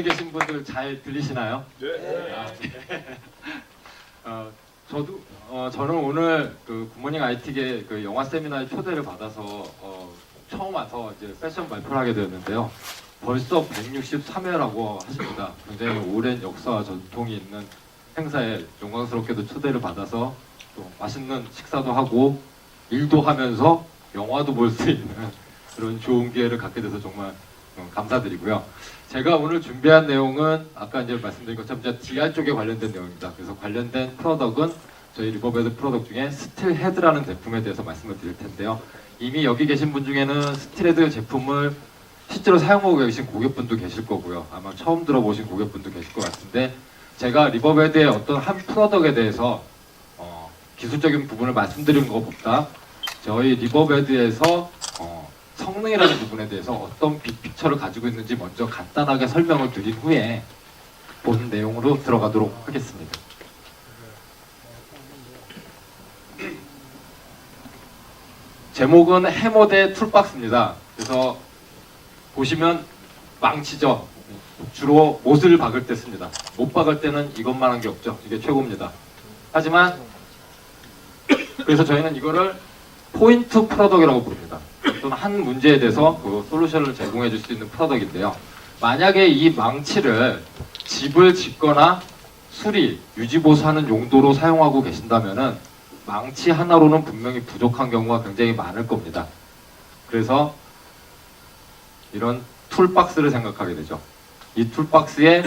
계신 분들 잘 들리시나요? 네. 아, 네. 저는 오늘 그 굿모닝 IT계 그 영화 세미나에 초대를 받아서 처음 와서 이제 패션 발표를 하게 되었는데요. 벌써 163회라고 하십니다. 굉장히 오랜 역사와 전통이 있는 행사에 영광스럽게도 초대를 받아서 또 맛있는 식사도 하고 일도 하면서 영화도 볼 수 있는 그런 좋은 기회를 갖게 돼서 정말 감사드리고요. 제가 오늘 준비한 내용은 아까 이제 말씀드린 것처럼 DR 쪽에 관련된 내용입니다. 그래서 관련된 프로덕은 저희 리버베드 프로덕 중에 스틸헤드라는 제품에 대해서 말씀을 드릴 텐데요. 이미 여기 계신 분 중에는 스틸헤드 제품을 실제로 사용하고 계신 고객분도 계실 거고요. 아마 처음 들어보신 고객분도 계실 것 같은데, 제가 리버베드의 어떤 한 프로덕에 대해서 기술적인 부분을 말씀드리는 것보다 저희 리버베드에서 성능이라는 부분에 대해서 어떤 빅픽처를 가지고 있는지 먼저 간단하게 설명을 드린 후에 본 내용으로 들어가도록 하겠습니다. 제목은 해머 대 툴박스입니다. 그래서 보시면 망치죠. 주로 못을 박을 때 씁니다. 못 박을 때는 이것만 한 게 없죠. 이게 최고입니다. 하지만 그래서 저희는 이거를 포인트 프로덕이라고 부릅니다. 어떤 한 문제에 대해서 그 솔루션을 제공해 줄 수 있는 프로덕인데요. 만약에 이 망치를 집을 짓거나 수리, 유지보수하는 용도로 사용하고 계신다면은 망치 하나로는 분명히 부족한 경우가 굉장히 많을 겁니다. 그래서 이런 툴박스를 생각하게 되죠. 이 툴박스에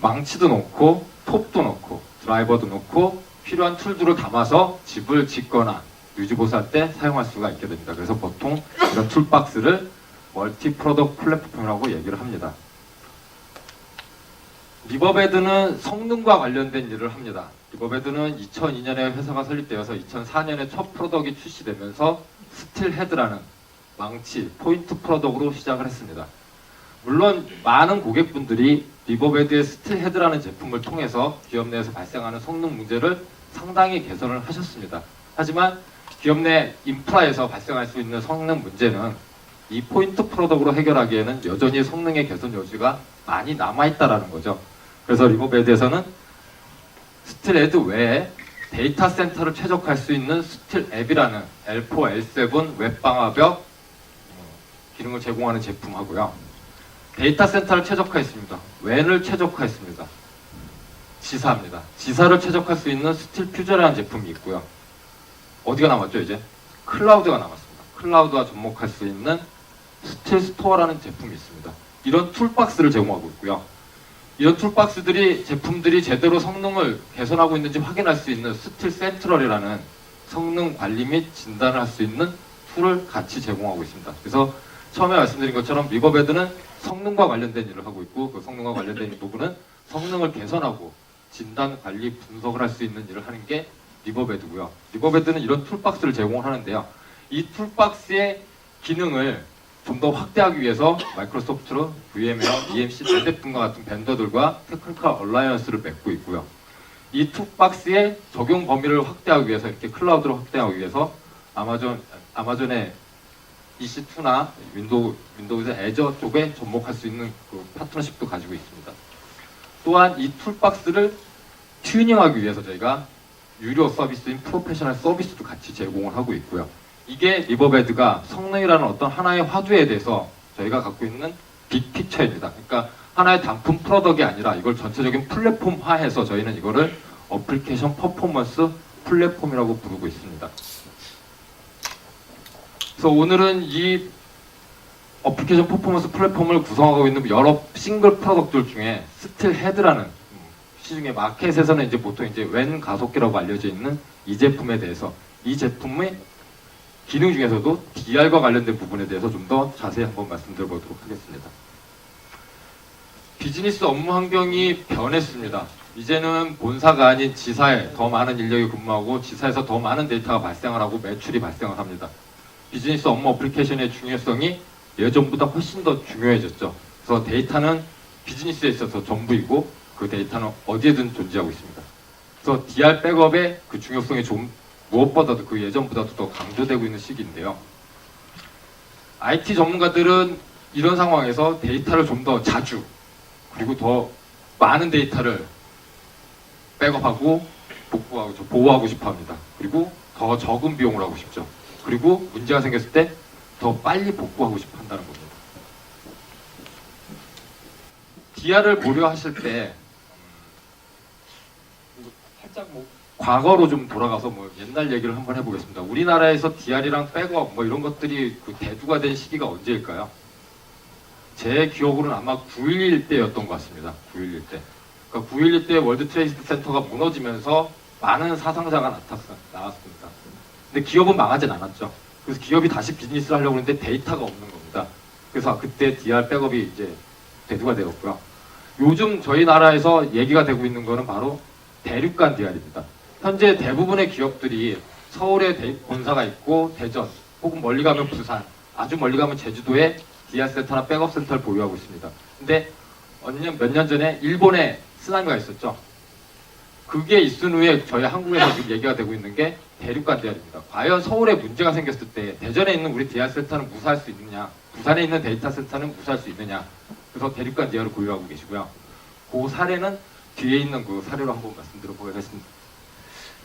망치도 넣고 톱도 넣고 드라이버도 넣고 필요한 툴들을 담아서 집을 짓거나 유지보수할 때 사용할 수가 있게 됩니다. 그래서 보통 이런 툴박스를 멀티 프로덕트 플랫폼이라고 얘기를 합니다. 리버베드는 성능과 관련된 일을 합니다. 리버베드는 2002년에 회사가 설립되어서 2004년에 첫 프로덕이 출시되면서 스틸헤드라는 망치, 포인트 프로덕으로 시작을 했습니다. 물론 많은 고객분들이 리버베드의 스틸헤드라는 제품을 통해서 기업 내에서 발생하는 성능 문제를 상당히 개선을 하셨습니다. 하지만 기업 내 인프라에서 발생할 수 있는 성능 문제는 이 포인트 프로덕으로 해결하기에는 여전히 성능의 개선 여지가 많이 남아있다는 거죠. 그래서 리버베드에서는 스틸헤드 외에 데이터 센터를 최적화할 수 있는 스틸앱이라는 L4, L7 웹방화벽 기능을 제공하는 제품하고요. 데이터 센터를 최적화했습니다. 웬을 최적화했습니다. 지사입니다. 지사를 최적화할 수 있는 스틸퓨저라는 제품이 있고요. 어디가 남았죠 이제? 클라우드가 남았습니다. 클라우드와 접목할 수 있는 스틸스토어라는 제품이 있습니다. 이런 툴박스를 제공하고 있고요. 이런 툴박스들이 제품들이 제대로 성능을 개선하고 있는지 확인할 수 있는 스틸 센트럴이라는 성능 관리 및 진단을 할 수 있는 툴을 같이 제공하고 있습니다. 그래서 처음에 말씀드린 것처럼 리버베드는 성능과 관련된 일을 하고 있고, 그 성능과 관련된 부분은 성능을 개선하고 진단, 관리, 분석을 할 수 있는 일을 하는 게 리버베드고요. 리버베드는 이런 툴박스를 제공하는데요. 이 툴박스의 기능을 좀 더 확대하기 위해서 마이크로소프트로 VM웨어, EMC, 대대품과 같은 벤더들과 테크니컬 얼라이언스를 맺고 있고요. 이 툴박스의 적용 범위를 확대하기 위해서, 이렇게 클라우드로 확대하기 위해서 아마존의 EC2나 윈도우즈 애저 쪽에 접목할 수 있는 그 파트너십도 가지고 있습니다. 또한 이 툴박스를 튜닝하기 위해서 저희가 유료 서비스인 프로페셔널 서비스도 같이 제공을 하고 있고요. 이게 리버베드가 성능이라는 어떤 하나의 화두에 대해서 저희가 갖고 있는 빅픽처입니다. 그러니까 하나의 단품 프로덕이 아니라 이걸 전체적인 플랫폼화해서 저희는 이거를 어플리케이션 퍼포먼스 플랫폼이라고 부르고 있습니다. 그래서 오늘은 이 어플리케이션 퍼포먼스 플랫폼을 구성하고 있는 여러 싱글 프로덕트들 중에 스틸헤드라는 시중에 마켓에서는 이제 보통 이제 웬 가속기라고 알려져 있는 이 제품에 대해서, 이 제품의 기능 중에서도 DR과 관련된 부분에 대해서 좀 더 자세히 한번 말씀드려보도록 하겠습니다. 비즈니스 업무 환경이 변했습니다. 이제는 본사가 아닌 지사에 더 많은 인력이 근무하고 지사에서 더 많은 데이터가 발생을 하고 매출이 발생을 합니다. 비즈니스 업무 어플리케이션의 중요성이 예전보다 훨씬 더 중요해졌죠. 그래서 데이터는 비즈니스에 있어서 전부이고 그 데이터는 어디에든 존재하고 있습니다. 그래서 DR 백업의 그 중요성이 좀 무엇보다도 그 예전보다도 더 강조되고 있는 시기인데요. IT 전문가들은 이런 상황에서 데이터를 좀 더 자주, 그리고 더 많은 데이터를 백업하고 보호하고 싶어 합니다. 그리고 더 적은 비용으로 하고 싶죠. 그리고 문제가 생겼을 때 더 빨리 복구하고 싶어 한다는 겁니다. DR을 고려하실 때 살짝 과거로 좀 돌아가서 옛날 얘기를 한번 해보겠습니다. 우리나라에서 DR이랑 백업 이런 것들이 대두가 된 시기가 언제일까요? 제 기억으로는 아마 9.11 때였던 것 같습니다. 9.11 때. 그러니까 9.11 때 월드 트레이드 센터가 무너지면서 많은 사상자가 나왔습니다. 근데 기업은 망하진 않았죠. 그래서 기업이 다시 비즈니스를 하려고 하는데 데이터가 없는 겁니다. 그래서 그때 DR 백업이 이제 대두가 되었고요. 요즘 저희 나라에서 얘기가 되고 있는 거는 바로 대륙간 DR입니다. 현재 대부분의 기업들이 서울에 본사가 있고 대전, 혹은 멀리 가면 부산, 아주 멀리 가면 제주도에 DR 센터나 백업 센터를 보유하고 있습니다. 근데 몇 년 전에 일본에 쓰나미가 있었죠. 그게 있은 후에 저희 한국에서 지금 얘기가 되고 있는 게 대륙간 DR입니다. 과연 서울에 문제가 생겼을 때 대전에 있는 우리 DR 센터는 무사할 수 있느냐, 부산에 있는 데이터 센터는 무사할 수 있느냐. 그래서 대륙간 DR을 보유하고 계시고요. 그 사례는 뒤에 있는 그 사례로 한번 말씀드려 보겠습니다.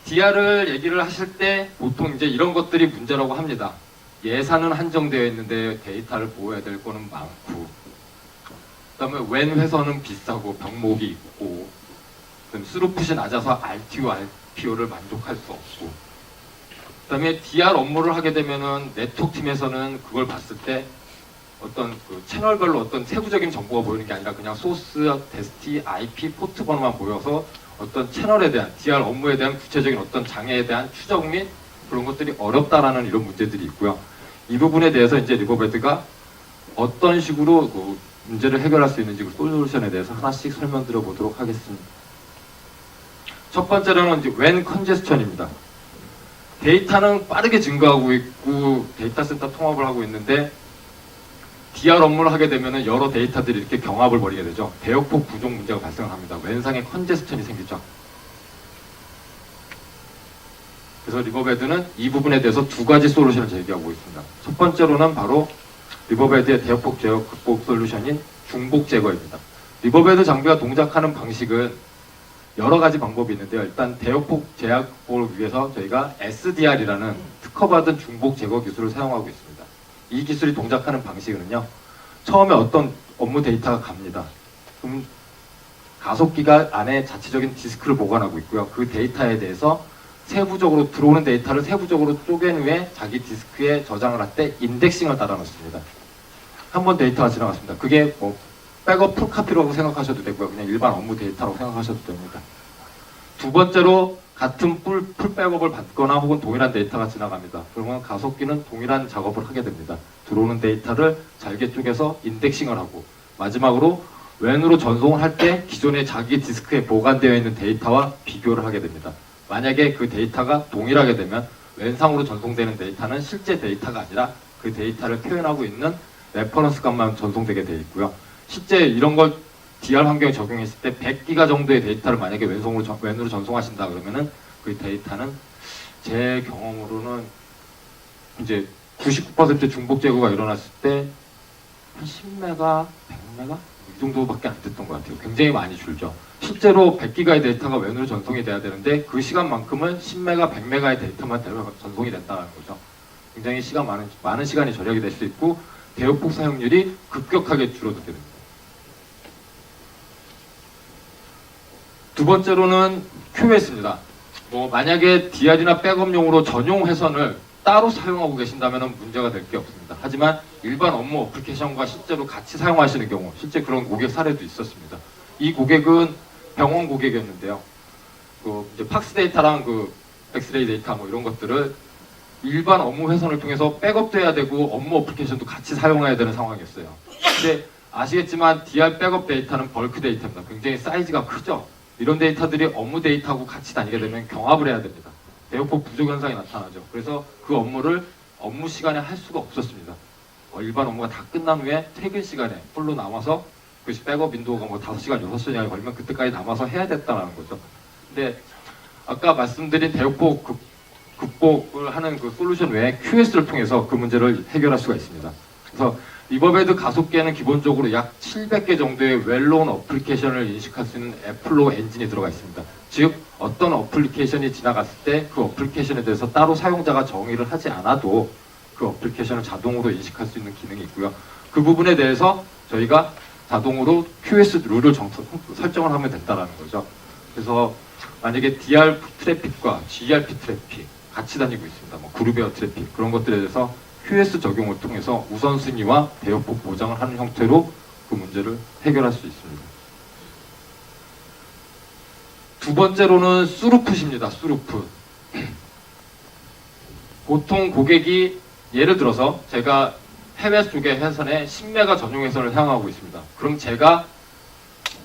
DR을 얘기를 하실 때 보통 이제 이런 것들이 문제라고 합니다. 예산은 한정되어 있는데 데이터를 보호해야 될 거는 많고, 그다음에 웬 회선은 비싸고 병목이 있고, 스루풋이 낮아서 RTO, RPO를 만족할 수 없고, 그다음에 DR 업무를 하게 되면은 네트워크 팀에서는 그걸 봤을 때 어떤 그 채널별로 어떤 세부적인 정보가 보이는 게 아니라 그냥 소스, 데스티, IP, 포트 번호만 보여서 어떤 채널에 대한 DR 업무에 대한 구체적인 어떤 장애에 대한 추적 및 그런 것들이 어렵다라는 이런 문제들이 있고요. 이 부분에 대해서 이제 리버베드가 어떤 식으로 그 문제를 해결할 수 있는지 그 솔루션에 대해서 하나씩 설명드려 보도록 하겠습니다. 첫 번째로는 이제 웬 컨제스천입니다. 데이터는 빠르게 증가하고 있고 데이터 센터 통합을 하고 있는데 DR 업무를 하게 되면 여러 데이터들이 이렇게 경합을 벌이게 되죠. 대역폭 부족 문제가 발생을 합니다. 웬상의 컨제스천이 생기죠. 그래서 리버베드는 이 부분에 대해서 두 가지 솔루션을 제기하고 있습니다. 첫 번째로는 바로 리버베드의 대역폭 제어 극복 솔루션인 중복 제거입니다. 리버베드 장비가 동작하는 방식은 여러 가지 방법이 있는데요. 일단 대역폭 제약 극복을 위해서 저희가 SDR이라는 특허받은 중복 제거 기술을 사용하고 있습니다. 이 기술이 동작하는 방식은요. 처음에 어떤 업무 데이터가 갑니다. 그럼 가속기가 안에 자체적인 디스크를 보관하고 있고요. 그 데이터에 대해서 세부적으로 들어오는 데이터를 세부적으로 쪼갠 후에 자기 디스크에 저장을 할 때 인덱싱을 따라 놓습니다. 한 번 데이터가 지나갔습니다. 그게 백업 풀카피라고 생각하셔도 되고요. 그냥 일반 업무 데이터라고 생각하셔도 됩니다. 두 번째로 같은 풀 백업을 받거나 혹은 동일한 데이터가 지나갑니다. 그러면 가속기는 동일한 작업을 하게 됩니다. 들어오는 데이터를 잘게 쪼개서 인덱싱을 하고, 마지막으로 웬으로 전송을 할 때 기존의 자기 디스크에 보관되어 있는 데이터와 비교를 하게 됩니다. 만약에 그 데이터가 동일하게 되면 웬상으로 전송되는 데이터는 실제 데이터가 아니라 그 데이터를 표현하고 있는 레퍼런스 값만 전송되게 되어 있고요. 실제 이런 걸 DR 환경에 적용했을 때 100기가 정도의 데이터를 만약에 웬으로 전송하신다 그러면은 그 데이터는 제 경험으로는 이제 99% 중복 제거가 일어났을 때 한 10메가, 100메가 이 정도밖에 안 됐던 것 같아요. 굉장히 많이 줄죠. 실제로 100기가의 데이터가 웬으로 전송이 돼야 되는데 그 시간만큼은 10메가, 100메가의 데이터만 전송이 된다는 거죠. 굉장히 많은 시간이 절약이 될 수 있고 대역폭 사용률이 급격하게 줄어들게 됩니다. 두 번째로는 QS입니다. 만약에 DR이나 백업용으로 전용 회선을 따로 사용하고 계신다면 문제가 될 게 없습니다. 하지만 일반 업무 어플리케이션과 실제로 같이 사용하시는 경우, 실제 그런 고객 사례도 있었습니다. 이 고객은 병원 고객이었는데요. 이제 팍스 데이터랑 엑스레이 데이터 이런 것들을 일반 업무 회선을 통해서 백업도 해야 되고 업무 어플리케이션도 같이 사용해야 되는 상황이었어요. 근데 아시겠지만 DR 백업 데이터는 벌크 데이터입니다. 굉장히 사이즈가 크죠. 이런 데이터들이 업무 데이터하고 같이 다니게 되면 경합을 해야 됩니다. 대역폭 부족 현상이 나타나죠. 그래서 그 업무를 업무 시간에 할 수가 없었습니다. 일반 업무가 다 끝난 후에 퇴근 시간에 홀로 남아서 그 백업 윈도우가 5시간, 6시간이 걸리면 그때까지 남아서 해야 됐다는 거죠. 근데 아까 말씀드린 대역폭 극복을 하는 그 솔루션 외에 QS를 통해서 그 문제를 해결할 수가 있습니다. 그래서 리버베드 가속계는 기본적으로 약 700개 정도의 웰known 어플리케이션을 인식할 수 있는 애플로 엔진이 들어가 있습니다. 즉 어떤 어플리케이션이 지나갔을 때 그 어플리케이션에 대해서 따로 사용자가 정의를 하지 않아도 그 어플리케이션을 자동으로 인식할 수 있는 기능이 있고요. 그 부분에 대해서 저희가 자동으로 QS 룰을 설정을 하면 된다는 거죠. 그래서 만약에 DR 트래픽과 GRP 트래픽 같이 다니고 있습니다. 뭐 그룹웨어 트래픽 그런 것들에 대해서 QS 적용을 통해서 우선순위와 대역폭 보장을 하는 형태로 그 문제를 해결할 수 있습니다. 두 번째로는 스루풋입니다. 스루풋. 보통 고객이 예를 들어서 제가 해외 쪽의 회선에 10메가 전용 회선을 향하고 있습니다. 그럼 제가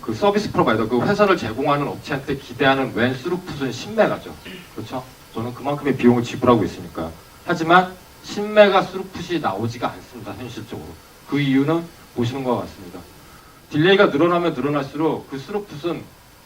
그 서비스 프로바이더, 그 회선을 제공하는 업체한테 기대하는 웬 스루풋은 10메가죠. 그렇죠? 저는 그만큼의 비용을 지불하고 있으니까요. 하지만 10메가 스루풋이 나오지가 않습니다. 현실적으로. 그 이유는 보시는 것과 같습니다. 딜레이가 늘어나면 늘어날수록 그 스루풋은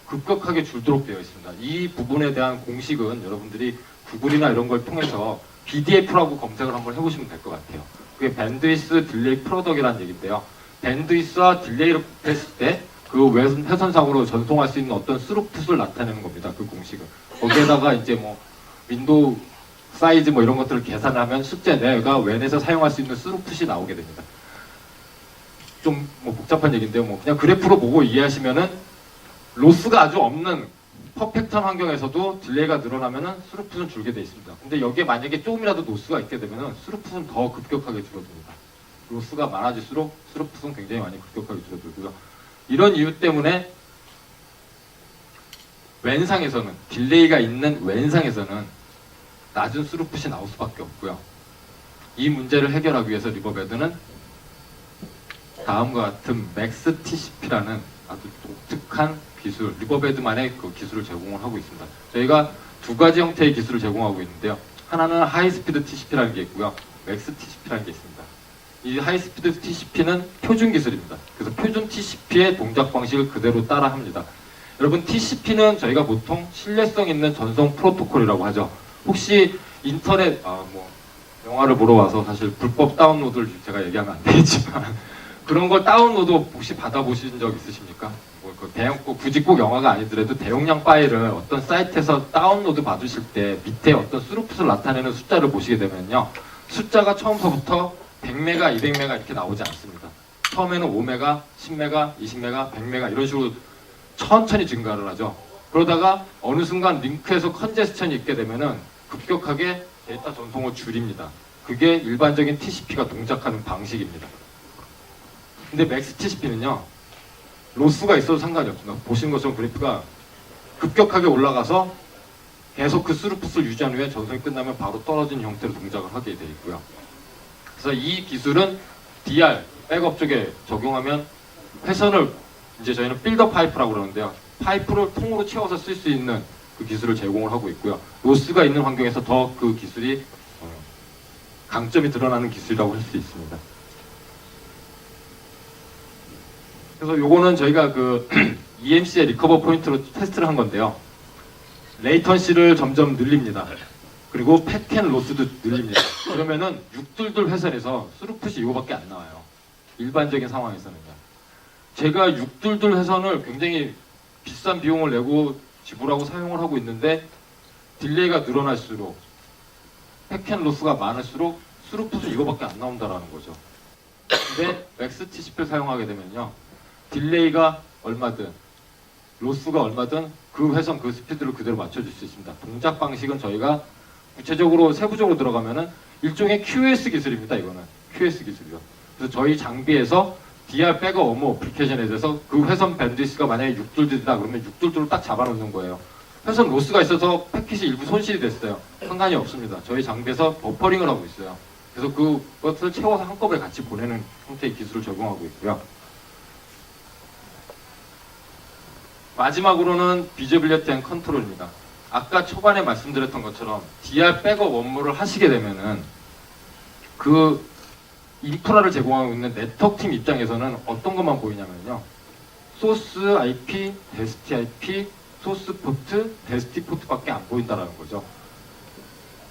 급격하게 줄도록 되어 있습니다. 이 부분에 대한 공식은 여러분들이 구글이나 이런 걸 통해서 BDF라고 검색을 한번 해보시면 될 것 같아요. 그게 밴드위스 딜레이 프로덕이라는 얘기인데요. 밴드위스와 딜레이를 했을 때 그 회선상으로 전송할 수 있는 어떤 스루풋을 나타내는 겁니다. 그 공식은. 거기에다가 이제 뭐 윈도우 사이즈 뭐 이런 것들을 계산하면 실제 내가 웬에서 사용할 수 있는 스루풋이 나오게 됩니다. 좀 뭐 복잡한 얘기인데요. 뭐 그냥 그래프로 보고 이해하시면은 로스가 아주 없는 퍼펙트한 환경에서도 딜레이가 늘어나면은 스루풋은 줄게 돼 있습니다. 근데 여기에 만약에 조금이라도 로스가 있게 되면은 스루풋은 더 급격하게 줄어듭니다. 로스가 많아질수록 스루풋은 굉장히 많이 급격하게 줄어들고요. 이런 이유 때문에 웬상에서는 딜레이가 있는 웬상에서는 낮은 스루풋이 나올 수밖에 없고요. 이 문제를 해결하기 위해서 리버베드는 다음과 같은 맥스 TCP라는 아주 독특한 기술, 리버베드만의 그 기술을 제공을 하고 있습니다. 저희가 두 가지 형태의 기술을 제공하고 있는데요. 하나는 하이스피드 TCP라는 게 있고요. 맥스 TCP라는 게 있습니다. 이 하이스피드 TCP는 표준 기술입니다. 그래서 표준 TCP의 동작 방식을 그대로 따라 합니다. 여러분 TCP는 저희가 보통 신뢰성 있는 전송 프로토콜이라고 하죠. 혹시 인터넷, 뭐 영화를 보러 와서 사실 불법 다운로드를 제가 얘기하면 안 되겠지만 그런 걸 다운로드 혹시 받아보신 적 있으십니까? 뭐 굳이 꼭 영화가 아니더라도 대용량 파일을 어떤 사이트에서 다운로드 받으실 때 밑에 어떤 스루풋을 나타내는 숫자를 보시게 되면요. 숫자가 처음서부터 100메가, 200메가 이렇게 나오지 않습니다. 처음에는 5메가, 10메가, 20메가, 100메가 이런 식으로 천천히 증가를 하죠. 그러다가 어느 순간 링크에서 컨제스천이 있게 되면은 급격하게 데이터 전송을 줄입니다. 그게 일반적인 TCP가 동작하는 방식입니다. 근데 맥스 TCP는요, 로스가 있어도 상관이 없습니다. 보시는 것처럼 그래프가 급격하게 올라가서 계속 그 스루풋을 유지한 후에 전송이 끝나면 바로 떨어지는 형태로 동작을 하게 되어 있고요. 그래서 이 기술은 DR, 백업 쪽에 적용하면 회선을 이제 저희는 빌더 파이프라고 그러는데요. 파이프를 통으로 채워서 쓸 수 있는 그 기술을 제공을 하고 있고요. 로스가 있는 환경에서 더 그 기술이 강점이 드러나는 기술이라고 할 수 있습니다. 그래서 요거는 저희가 그 EMC의 리커버 포인트로 테스트를 한 건데요. 레이턴시를 점점 늘립니다. 그리고 패켄 로스도 늘립니다. 그러면은 622 회선에서 스루풋이 이거밖에 안 나와요. 일반적인 상황에서는요. 제가 622 회선을 굉장히 비싼 비용을 내고 지불하고 사용을 하고 있는데 딜레이가 늘어날수록 패켄 로스가 많을수록 스루풋은 이거밖에 안 나온다라는 거죠. 근데 맥스 TCP를 사용하게 되면요. 딜레이가 얼마든 로스가 얼마든 그 회선 그 스피드를 그대로 맞춰줄 수 있습니다. 동작 방식은 저희가 구체적으로 세부적으로 들어가면은 일종의 QS 기술입니다. 이거는 QS 기술이요. 그래서 저희 장비에서 DR 백업 업무 어플리케이션에 대해서 그 회선 밴드위스가 만약에 622다 그러면 622를 딱 잡아놓는 거예요. 회선 로스가 있어서 패킷이 일부 손실이 됐어요. 상관이 없습니다. 저희 장비에서 버퍼링을 하고 있어요. 그래서 그것을 채워서 한꺼번에 같이 보내는 형태의 기술을 적용하고 있고요. 마지막으로는 비저빌리티 앤 컨트롤입니다. 아까 초반에 말씀드렸던 것처럼 DR 백업 업무를 하시게 되면은 그 인프라를 제공하고 있는 네트워크팀 입장에서는 어떤 것만 보이냐면요. 소스 IP, 데스티 IP, 소스 포트, 데스티 포트밖에 안 보인다라는 거죠.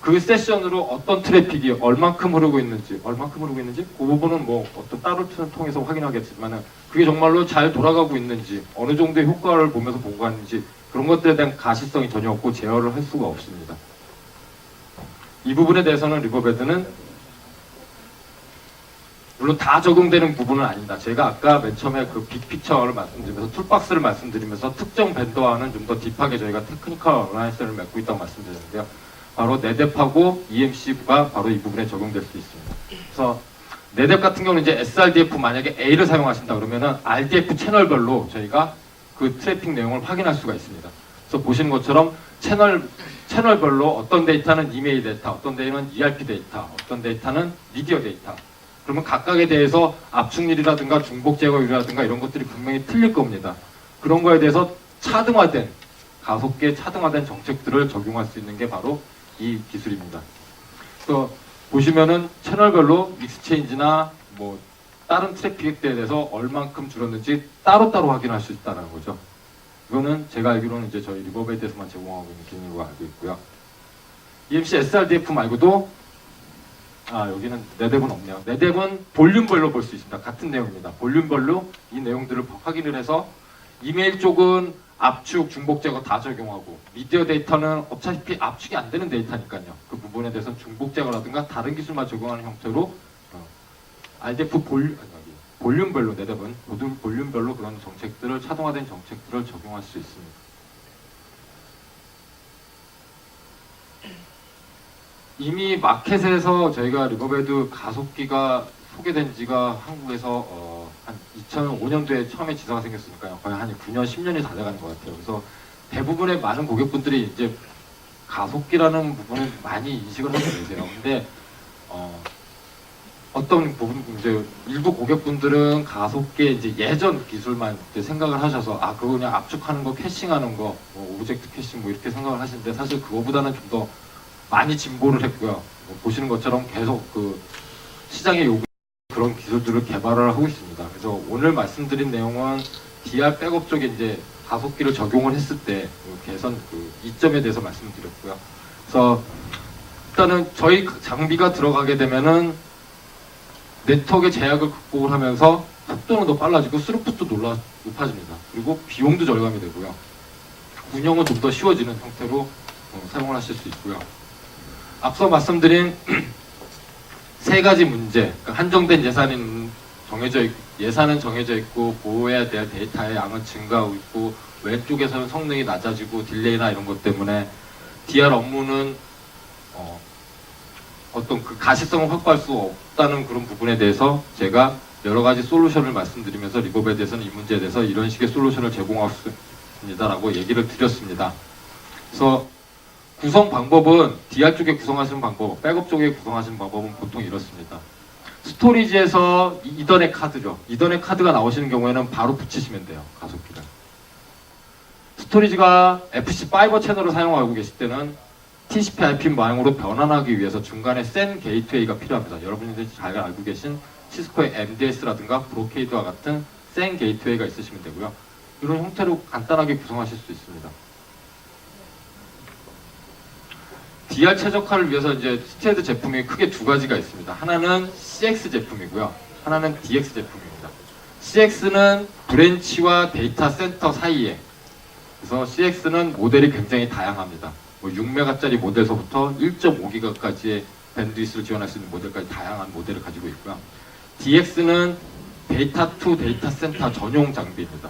그 세션으로 어떤 트래픽이 얼만큼 흐르고 있는지 그 부분은 뭐 어떤 따로 통해서 확인하겠지만은 그게 정말로 잘 돌아가고 있는지 어느 정도의 효과를 보면서 보고하는지 그런 것들에 대한 가시성이 전혀 없고 제어를 할 수가 없습니다. 이 부분에 대해서는 리버베드는 물론 다 적용되는 부분은 아닙니다. 제가 아까 맨 처음에 그 빅피처를 말씀드리면서 툴박스를 말씀드리면서 특정 밴더와는 좀 더 딥하게 저희가 테크니컬 어라이언스를 맺고 있다고 말씀드렸는데요. 바로 네뎁하고 EMC가 바로 이 부분에 적용될 수 있습니다. 그래서 네뎁 같은 경우는 이제 SRDF 만약에 A를 사용하신다 그러면은 RDF 채널별로 저희가 그 트래픽 내용을 확인할 수가 있습니다. 그래서 보시는 것처럼 채널별로 어떤 데이터는 이메일 데이터, 어떤 데이터는 ERP 데이터, 어떤 데이터는 미디어 데이터. 그러면 각각에 대해서 압축률이라든가 중복 제거율이라든가 이런 것들이 분명히 틀릴 겁니다. 그런 거에 대해서 가속계 차등화된 정책들을 적용할 수 있는 게 바로 이 기술입니다. 그래서 보시면은 채널별로 익스체인지나 뭐 다른 트래픽에 대해서 얼만큼 줄었는지 따로따로 확인할 수 있다는 거죠. 이거는 제가 알기로는 이제 저희 리버베드에서만 제공하고 있는 기능으로 알고 있고요. EMC SRDF 말고도 여기는 네뎁은 없네요. 네뎁은 볼륨별로 볼 수 있습니다. 같은 내용입니다. 볼륨별로 이 내용들을 확인을 해서 이메일 쪽은 압축, 중복 제거 다 적용하고 미디어 데이터는 어차피 압축이 안 되는 데이터니까요. 그 부분에 대해서는 중복 제거라든가 다른 기술만 적용하는 형태로 RDF 볼륨별로 네뎁은 모든 볼륨별로 그런 정책들을 차등화된 정책들을 적용할 수 있습니다. 이미 마켓에서 저희가 리버베드 가속기가 소개된 지가 한국에서 한 2005년도에 처음에 지사가 생겼으니까요. 거의 한 9년, 10년이 다 돼가는 것 같아요. 그래서 대부분의 많은 고객분들이 이제 가속기라는 부분을 많이 인식을 하고 계세요. 근데 어떤 부분 이제 일부 고객분들은 가속기에 이제 예전 기술만 이제 생각을 하셔서 그거 그냥 압축하는 거, 캐싱하는 거, 뭐 오브젝트 캐싱 뭐 이렇게 생각을 하시는데 사실 그거보다는 좀 더 많이 진보를 했고요. 보시는 것처럼 계속 그 시장의 요구 그런 기술들을 개발을 하고 있습니다. 그래서 오늘 말씀드린 내용은 DR 백업 쪽에 이제 가속기를 적용을 했을 때 개선 이점에 대해서 말씀드렸고요. 그래서 일단은 저희 장비가 들어가게 되면은 네트워크의 제약을 극복을 하면서 속도는 더 빨라지고 스루풋도 높아집니다. 그리고 비용도 절감이 되고요. 운영은 좀 더 쉬워지는 형태로 사용을 하실 수 있고요. 앞서 말씀드린 세 가지 문제, 그러니까 한정된 예산은 정해져 있고 보호해야 될 데이터의 양은 증가하고 있고 왼쪽에서는 성능이 낮아지고 딜레이나 이런 것 때문에 DR 업무는 어떤 그 가시성을 확보할 수 없다는 그런 부분에 대해서 제가 여러 가지 솔루션을 말씀드리면서 리버베드에서는 이 문제에 대해서 이런 식의 솔루션을 제공하고 있습니다라고 얘기를 드렸습니다. 그래서 구성 방법은 DR 쪽에 구성하시는 방법, 백업 쪽에 구성하시는 방법은 보통 이렇습니다. 스토리지에서 이더넷 카드죠. 이더넷 카드가 나오시는 경우에는 바로 붙이시면 돼요. 가속기를. 스토리지가 FC 파이버 채널을 사용하고 계실 때는 TCP/IP 모양으로 변환하기 위해서 중간에 센 게이트웨이가 필요합니다. 여러분들이 잘 알고 계신 시스코의 MDS라든가 브로케이드와 같은 센 게이트웨이가 있으시면 되고요. 이런 형태로 간단하게 구성하실 수 있습니다. DR 최적화를 위해서 이제 스테드 제품이 크게 두 가지가 있습니다. 하나는 CX 제품이고요. 하나는 DX 제품입니다. CX는 브랜치와 데이터 센터 사이에, 그래서 CX는 모델이 굉장히 다양합니다. 6메가짜리 모델서부터 1.5기가까지의 밴드위스를 지원할 수 있는 모델까지 다양한 모델을 가지고 있고요. DX는 데이터 투 데이터 센터 전용 장비입니다.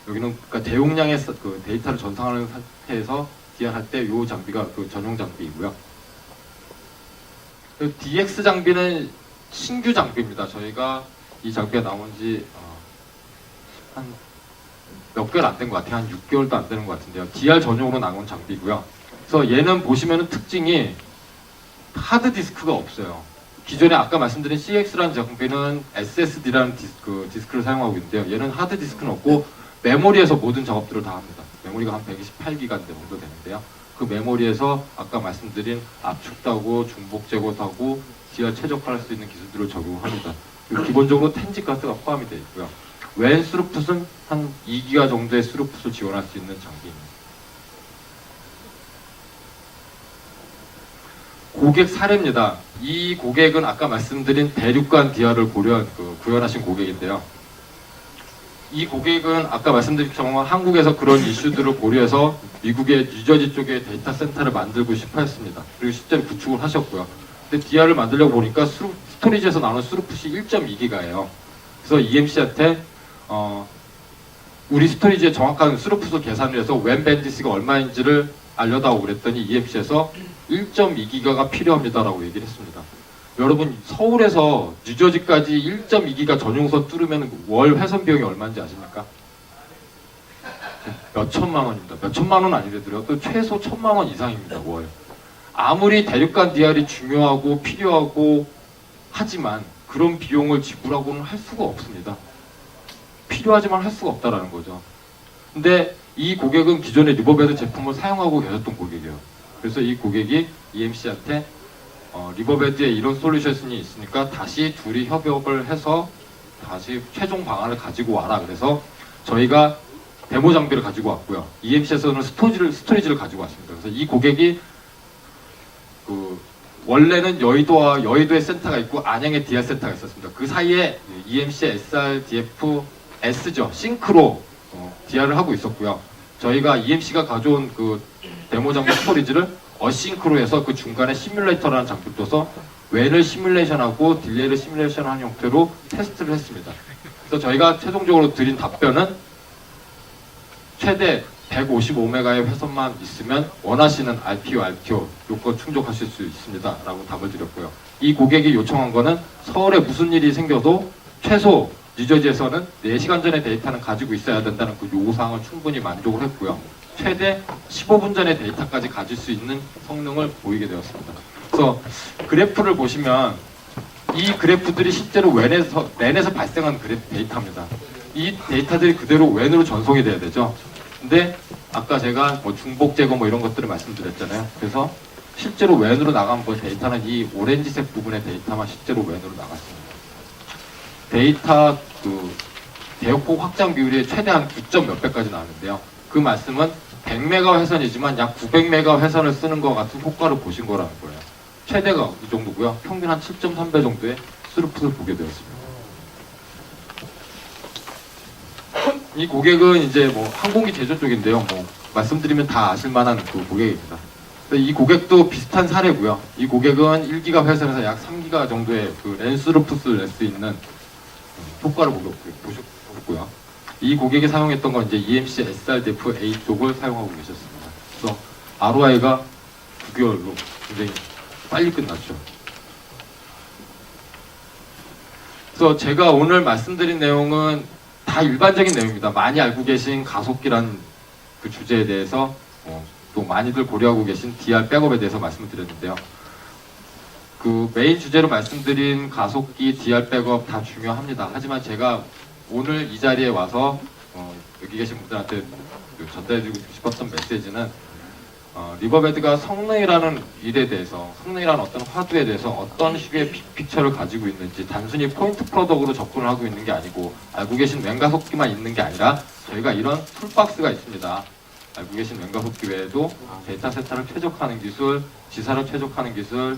여기는 그러니까 대용량의 그 데이터를 전송하는 상태에서 DR 할 때 이 장비가 그 전용 장비이고요. DX 장비는 신규 장비입니다. 저희가 이 장비가 나온 지 한 몇 개월 안 된 것 같아요. 한 6개월도 안 되는 것 같은데요. DR 전용으로 나온 장비고요. 그래서 얘는 보시면은 특징이 하드 디스크가 없어요. 기존에 아까 말씀드린 CX라는 장비는 SSD라는 디스크를 사용하고 있는데요. 얘는 하드 디스크는 없고 메모리에서 모든 작업들을 다 합니다. 메모리가 한 128기가 정도 되는데요. 그 메모리에서 아까 말씀드린 압축도 하고 중복 제거도 하고 DR 최적화할 수 있는 기술들을 적용합니다. 기본적으로 10G 가스가 포함이 되어 있고요. 웬 스루풋은 한 2기가 정도의 스루풋을 지원할 수 있는 장비입니다. 고객 사례입니다. 이 고객은 아까 말씀드린 대륙간 디아를 구현하신 고객인데요. 이 고객은 아까 말씀드린 것처럼 한국에서 그런 이슈들을 고려해서 미국의 뉴저지 쪽에 데이터 센터를 만들고 싶어 했습니다. 그리고 실제로 구축을 하셨고요. 근데 디아를 만들려고 보니까 스토리지에서 나오는 스루풋이 1.2기가예요. 그래서 EMC한테 우리 스토리지의 정확한 스루풋을 계산을 해서 웬 밴디스가 얼마인지를 알려다오고 그랬더니 EMC에서 1.2기가가 필요합니다라고 얘기를 했습니다. 여러분 서울에서 뉴저지까지 1.2기가 전용선 뚫으면 월 회선 비용이 얼마인지 아십니까? 몇 천만 원입니다. 몇 천만 원 아니더라도 최소 1,000만 원 이상입니다. 월. 아무리 대륙간 DR이 중요하고 필요하고 하지만 그런 비용을 지불하고는 할 수가 없습니다. 필요하지만 할 수가 없다라는 거죠. 근데 이 고객은 기존의 리버베드 제품을 사용하고 계셨던 고객이에요. 그래서 이 고객이 EMC한테 리버베드에 이런 솔루션이 있으니까 다시 둘이 협업을 해서 다시 최종 방안을 가지고 와라. 그래서 저희가 데모 장비를 가지고 왔고요. EMC에서는 스토리지를 가지고 왔습니다. 그래서 이 고객이 원래는 여의도에 센터가 있고 안양에 DR 센터가 있었습니다. 그 사이에 EMC SRDF S죠. 싱크로 DR을 하고 있었고요. 저희가 EMC가 가져온 그 데모 장비 스토리지를 어싱크로 해서 그 중간에 시뮬레이터라는 장비를 둬서 웬을 시뮬레이션하고 딜레이를 시뮬레이션하는 형태로 테스트를 했습니다. 그래서 저희가 최종적으로 드린 답변은 최대 155메가의 회선만 있으면 원하시는 RPO, RTO 요건 충족하실 수 있습니다 라고 답을 드렸고요. 이 고객이 요청한 거는 서울에 무슨 일이 생겨도 최소 뉴저지에서는 4시간 전의 데이터는 가지고 있어야 된다는 그 요구사항을 충분히 만족을 했고요. 최대 15분 전의 데이터까지 가질 수 있는 성능을 보이게 되었습니다. 그래서 그래프를 보시면 이 그래프들이 실제로 랜에서 발생한 데이터입니다. 이 데이터들이 그대로 웬으로 전송이 돼야 되죠. 근데 아까 제가 중복 제거 이런 것들을 말씀드렸잖아요. 그래서 실제로 웬으로 나간 데이터는 이 오렌지색 부분의 데이터만 실제로 웬으로 나갔습니다. 데이터 대역폭 확장 비율이 최대한 9점 몇 배까지 나왔는데요. 그 말씀은 100메가 회선이지만 약 900메가 회선을 쓰는 것 같은 효과를 보신 거라는 거예요. 최대가 이 정도고요. 평균 한 7.3배 정도의 스루풋을 보게 되었습니다. 이 고객은 이제 항공기 제조 쪽인데요. 말씀드리면 다 아실 만한 그 고객입니다. 이 고객도 비슷한 사례고요. 이 고객은 1기가 회선에서 약 3기가 정도의 그 랜 스루풋을 낼 수 있는 효과를 보셨고요. 이 고객이 사용했던 건 이제 EMC SRDF-A 쪽을 사용하고 계셨습니다. 그래서 ROI가 9개월로 굉장히 빨리 끝났죠. 그래서 제가 오늘 말씀드린 내용은 다 일반적인 내용입니다. 많이 알고 계신 가속기란 그 주제에 대해서 또 많이들 고려하고 계신 DR 백업에 대해서 말씀을 드렸는데요. 그 메인 주제로 말씀드린 가속기, DR 백업 다 중요합니다. 하지만 제가 오늘 이 자리에 와서 여기 계신 분들한테 전달해드리고 싶었던 메시지는 리버베드가 성능이라는 일에 대해서, 성능이라는 어떤 화두에 대해서 어떤 식의 픽처를 가지고 있는지 단순히 포인트 프로덕트로 접근을 하고 있는 게 아니고 알고 계신 왼가속기만 있는 게 아니라 저희가 이런 툴박스가 있습니다. 알고 계신 왼가속기 외에도 데이터 센터를 최적화하는 기술, 지사를 최적화하는 기술,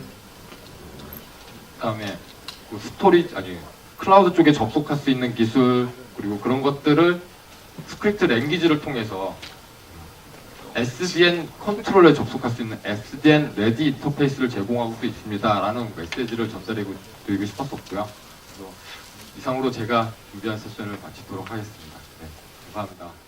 그다음에 클라우드 쪽에 접속할 수 있는 기술, 그리고 그런 것들을 스크립트 랭귀지를 통해서 SDN 컨트롤에 접속할 수 있는 SDN 레디 인터페이스를 제공하고 있습니다 라는 메시지를 전달해드리고 싶었었고요. 그래서 이상으로 제가 준비한 세션을 마치도록 하겠습니다. 네, 감사합니다.